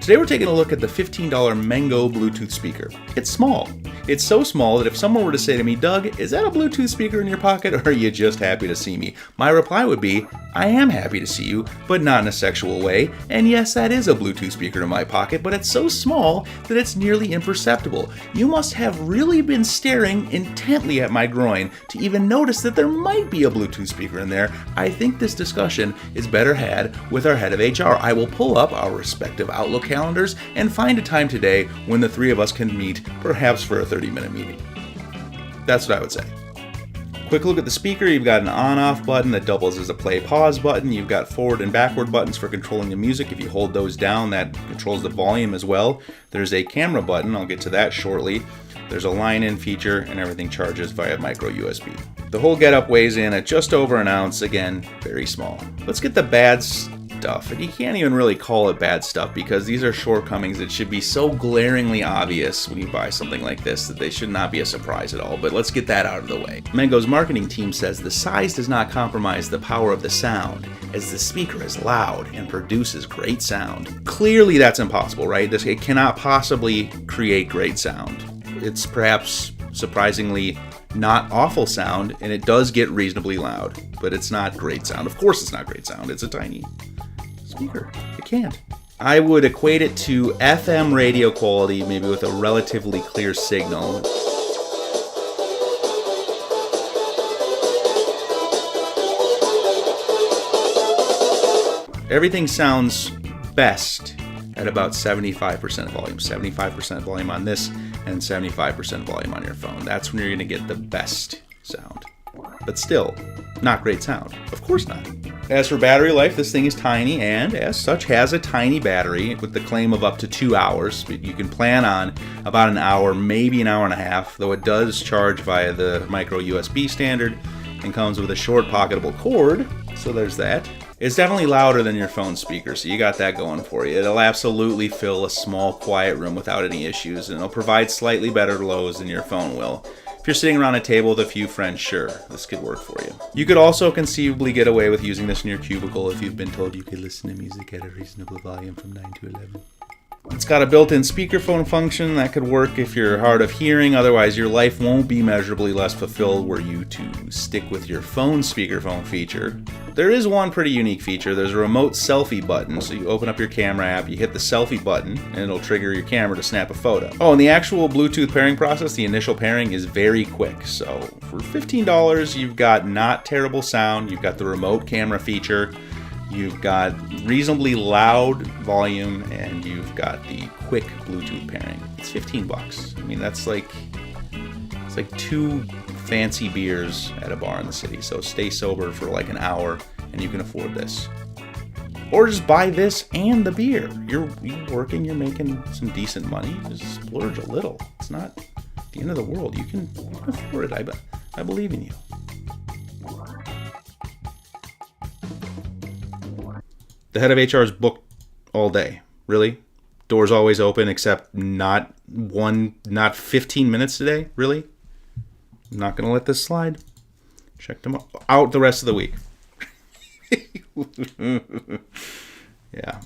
Today we're taking a look at the $15 Mengo Bluetooth speaker. It's small. It's so small that if someone were to say to me, Doug, is that a Bluetooth speaker in your pocket, or are you just happy to see me? My reply would be, I am happy to see you, but not in a sexual way. And yes, that is a Bluetooth speaker in my pocket, but it's so small that it's nearly imperceptible. You must have really been staring intently at my groin to even notice that there might be a Bluetooth speaker in there. I think this discussion is better had with our head of HR. I will pull up our respective Outlook calendars and find a time today when the three of us can meet, perhaps for a 30-minute meeting. That's what I would say. Quick look at the speaker. You've got an on-off button that doubles as a play-pause button. You've got forward and backward buttons for controlling the music. If you hold those down, that controls the volume as well. There's a camera button. I'll get to that shortly. There's a line-in feature, and everything charges via micro USB. The whole getup weighs in at just over an ounce. Again, very small. Let's get the bad stuff. And you can't even really call it bad stuff because these are shortcomings that should be so glaringly obvious when you buy something like this that they should not be a surprise at all. But let's get that out of the way. Mengo's marketing team says the size does not compromise the power of the sound, as the speaker is loud and produces great sound. Clearly that's impossible, right? It cannot possibly create great sound. It's perhaps surprisingly not awful sound, and it does get reasonably loud, but it's not great sound. Of course it's not great sound. It's a tiny speaker. It can't. I would equate it to FM radio quality, maybe with a relatively clear signal. Everything sounds best at about 75% volume. 75% volume on this and 75% volume on your phone. That's when you're going to get the best sound. But still, not great sound. Of course not. As for battery life, this thing is tiny and, as such, has a tiny battery with the claim of up to 2 hours. You can plan on about an hour, maybe an hour and a half, though it does charge via the micro USB standard and comes with a short pocketable cord, so there's that. It's definitely louder than your phone speaker, so you got that going for you. It'll absolutely fill a small, quiet room without any issues, and it'll provide slightly better lows than your phone will. If you're sitting around a table with a few friends, sure, this could work for you. You could also conceivably get away with using this in your cubicle if you've been told you could listen to music at a reasonable volume from 9 to 11. It's got a built-in speakerphone function that could work if you're hard of hearing. Otherwise, your life won't be measurably less fulfilled were you to stick with your phone speakerphone feature. There is one pretty unique feature. There's a remote selfie button. So you open up your camera app, you hit the selfie button, and it'll trigger your camera to snap a photo. Oh, and the actual Bluetooth pairing process, the initial pairing, is very quick. So for $15, you've got not terrible sound. You've got the remote camera feature. You've got reasonably loud volume, and you've got the quick Bluetooth pairing. It's $15. I mean, it's like 2 fancy beers at a bar in the city. So stay sober for like an hour, and you can afford this. Or just buy this and the beer. You're working, you're making some decent money. Just splurge a little. It's not the end of the world. You can afford it. I believe in you. The head of HR is booked all day. Really? Doors always open except not 15 minutes today? Really? I'm not going to let this slide. Check them out the rest of the week. Yeah.